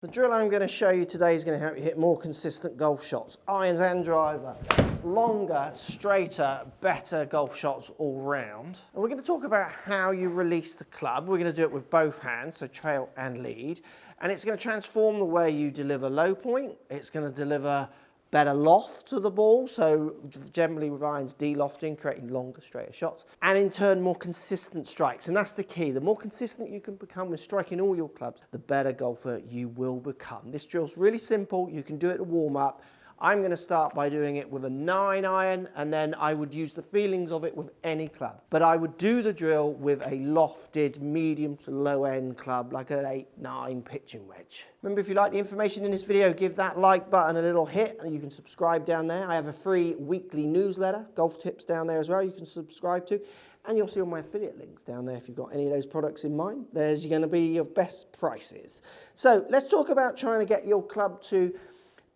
The drill I'm going to show you today is going to help you hit more consistent golf shots. Irons and driver. Longer, straighter, better golf shots all round. And we're going to talk about how you release the club. We're going to do it with both hands, so trail and lead. And it's going to transform the way you deliver low point. It's going to deliver better loft to the ball, so generally with irons de-lofting, creating longer, straighter shots, and in turn more consistent strikes. And that's the key. The more consistent you can become with striking all your clubs, the better golfer you will become. This drill's really simple. You can do it to warm up. I'm going to start by doing it with a 9 iron, and then I would use the feelings of it with any club. But I would do the drill with a lofted medium to low end club, like an 8-9 pitching wedge. Remember, if you like the information in this video, give that like button a little hit, and you can subscribe down there. I have a free weekly newsletter, golf tips down there as well, you can subscribe to. And you'll see all my affiliate links down there if you've got any of those products in mind. There's going to be your best prices. So let's talk about trying to get your club to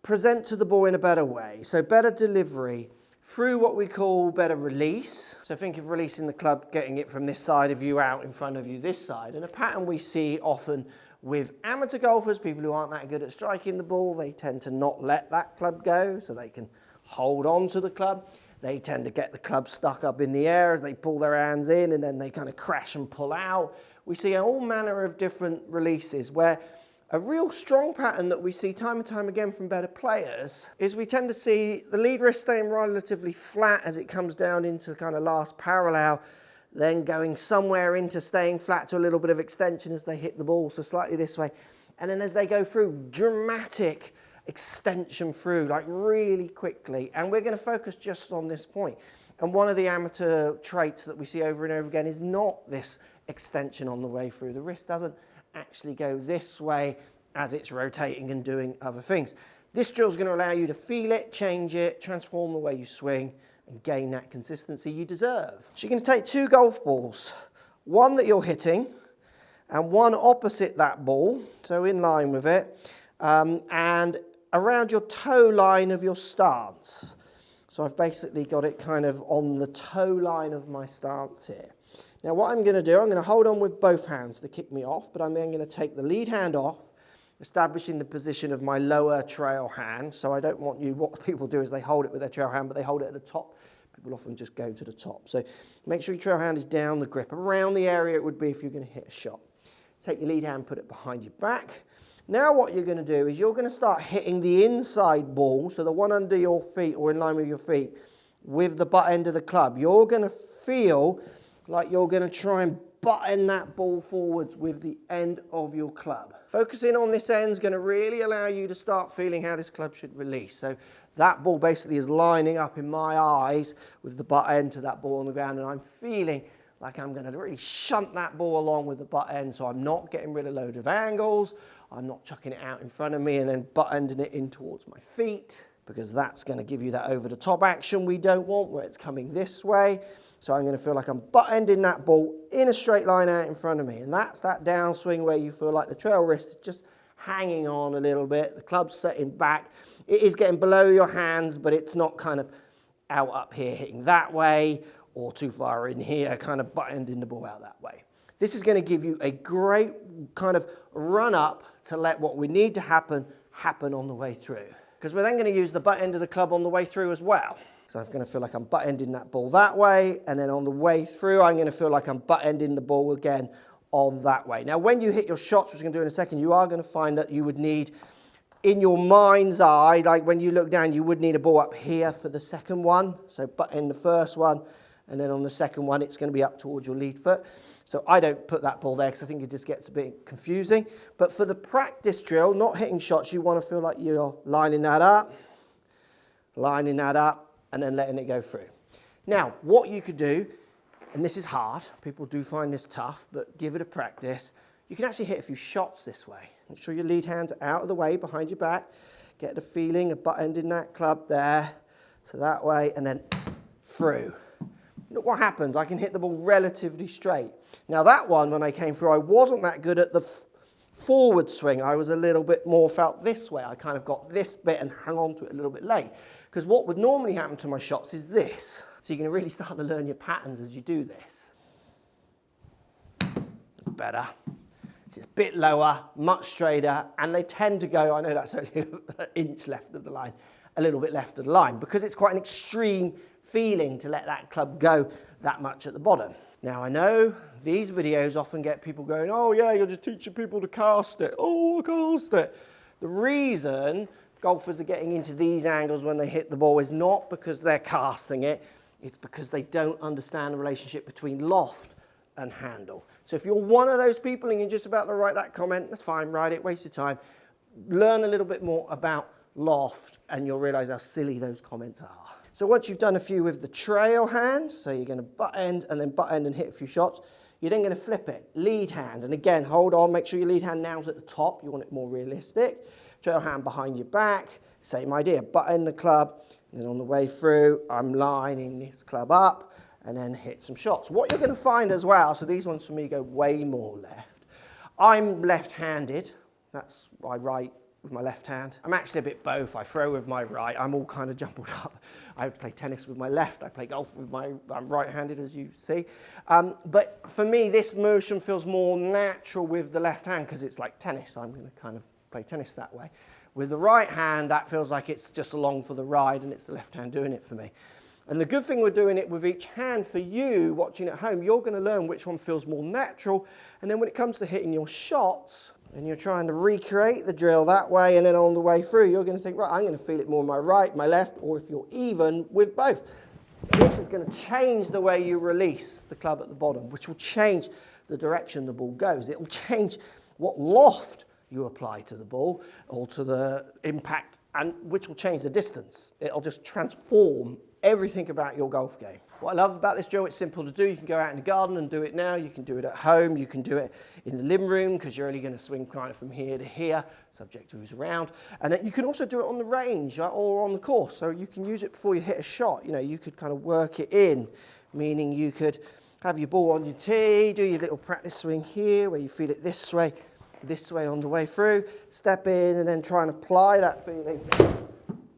present to the ball in a better way. So better delivery through what we call better release. So think of releasing the club, getting it from this side of you out in front of you this side. And a pattern we see often with amateur golfers, people who aren't that good at striking the ball, they tend to not let that club go so they can hold on to the club. They tend to get the club stuck up in the air as they pull their hands in, and then they kind of crash and pull out. We see all manner of different releases where a real strong pattern that we see time and time again from better players is we tend to see the lead wrist staying relatively flat as it comes down into kind of last parallel, then going somewhere into staying flat to a little bit of extension as they hit the ball, so slightly this way. And then as they go through, dramatic extension through, like really quickly. And we're going to focus just on this point. And one of the amateur traits that we see over and over again is not this extension on the way through. The wrist doesn't actually go this way as it's rotating and doing other things. This drill is going to allow you to feel it, change it, transform the way you swing and gain that consistency you deserve. So you're going to take two golf balls, one that you're hitting and one opposite that ball, so in line with it, and around your toe line of your stance. So I've basically got it kind of on the toe line of my stance here. Now what I'm going to do, I'm going to hold on with both hands to kick me off, but I'm then going to take the lead hand off, establishing the position of my lower trail hand. So I don't want you, what people do is they hold it with their trail hand, but they hold it at the top. People often just go to the top. So make sure your trail hand is down the grip, around the area it would be if you're going to hit a shot. Take your lead hand, put it behind your back. Now what you're going to do is you're going to start hitting the inside ball, so the one under your feet or in line with your feet, with the butt end of the club. You're going to feel like you're going to try and button that ball forwards with the end of your club. Focusing on this end is going to really allow you to start feeling how this club should release. So that ball basically is lining up in my eyes with the butt end to that ball on the ground, and I'm feeling like I'm going to really shunt that ball along with the butt end, so I'm not getting rid of a load of angles, I'm not chucking it out in front of me and then butt ending it in towards my feet, because that's going to give you that over the top action we don't want where it's coming this way. So I'm going to feel like I'm butt ending that ball in a straight line out in front of me. And that's that downswing where you feel like the trail wrist is just hanging on a little bit. The club's setting back. It is getting below your hands, but it's not kind of out up here hitting that way or too far in here, kind of butt ending the ball out that way. This is going to give you a great kind of run up to let what we need to happen on the way through. Because we're then going to use the butt end of the club on the way through as well. So I'm going to feel like I'm butt ending that ball that way, and then on the way through I'm going to feel like I'm butt ending the ball again on that way. Now when you hit your shots, which we're going to do in a second, you are going to find that you would need, in your mind's eye, like when you look down, you would need a ball up here for the second one. So butt end the first one, and then on the second one it's going to be up towards your lead foot. So I don't put that ball there because I think it just gets a bit confusing. But for the practice drill, not hitting shots, you want to feel like you're lining that up, and then letting it go through. Now, what you could do, and this is hard, people do find this tough, but give it a practice, you can actually hit a few shots this way. Make sure your lead hand's out of the way, behind your back, get the feeling of butt ending that club there, so that way, and then through. Look what happens, I can hit the ball relatively straight. Now that one, when I came through, I wasn't that good at the forward swing. I was a little bit more felt this way. I kind of got this bit and hung on to it a little bit late. Because what would normally happen to my shots is this. So you're going to really start to learn your patterns as you do this. It's better. It's a bit lower, much straighter, and they tend to go, I know that's only an inch left of the line, a little bit left of the line, because it's quite an extreme feeling to let that club go that much at the bottom. Now I know these videos often get people going, oh yeah, you're just teaching people to cast it. Oh, I cast it. The reason golfers are getting into these angles when they hit the ball is not because they're casting it, it's because they don't understand the relationship between loft and handle. So if you're one of those people and you're just about to write that comment, that's fine, write it, waste your time. Learn a little bit more about loft and you'll realize how silly those comments are. So once you've done a few with the trail hand, so you're going to butt end and then butt end and hit a few shots, you're then going to flip it, lead hand, and again, hold on, make sure your lead hand now's at the top, you want it more realistic. Trail hand behind your back, same idea, butt end the club, and then on the way through, I'm lining this club up, and then hit some shots. What you're going to find as well, so these ones for me go way more left. I'm left-handed, that's what I write with my left hand. I'm actually a bit both. I throw with my right. I'm all kind of jumbled up. I play tennis with my left. I play golf with my, I'm right-handed as you see. But for me, this motion feels more natural with the left hand because it's like tennis. I'm going to kind of play tennis that way. With the right hand, that feels like it's just along for the ride and it's the left hand doing it for me. And the good thing we're doing it with each hand for you watching at home, you're going to learn which one feels more natural. And then when it comes to hitting your shots, and you're trying to recreate the drill that way, and then on the way through, you're going to think, right, I'm going to feel it more my right, my left, or if you're even, with both. This is going to change the way you release the club at the bottom, which will change the direction the ball goes. It will change what loft you apply to the ball, or to the impact, and which will change the distance. It'll just transform everything about your golf game. What I love about this drill, it's simple to do. You can go out in the garden and do it now. You can do it at home. You can do it in the living room because you're only going to swing kind of from here to here, subject to who's around. And then you can also do it on the range or on the course. So you can use it before you hit a shot. You know, you could kind of work it in, meaning you could have your ball on your tee, do your little practice swing here where you feel it this way on the way through, step in and then try and apply that feeling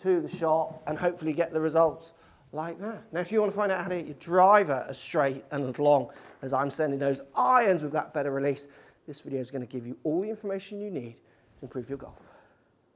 to the shot and hopefully get the results like that. Now, if you want to find out how to hit your driver as straight and as long as I'm sending those irons with that better release, this video is going to give you all the information you need to improve your golf.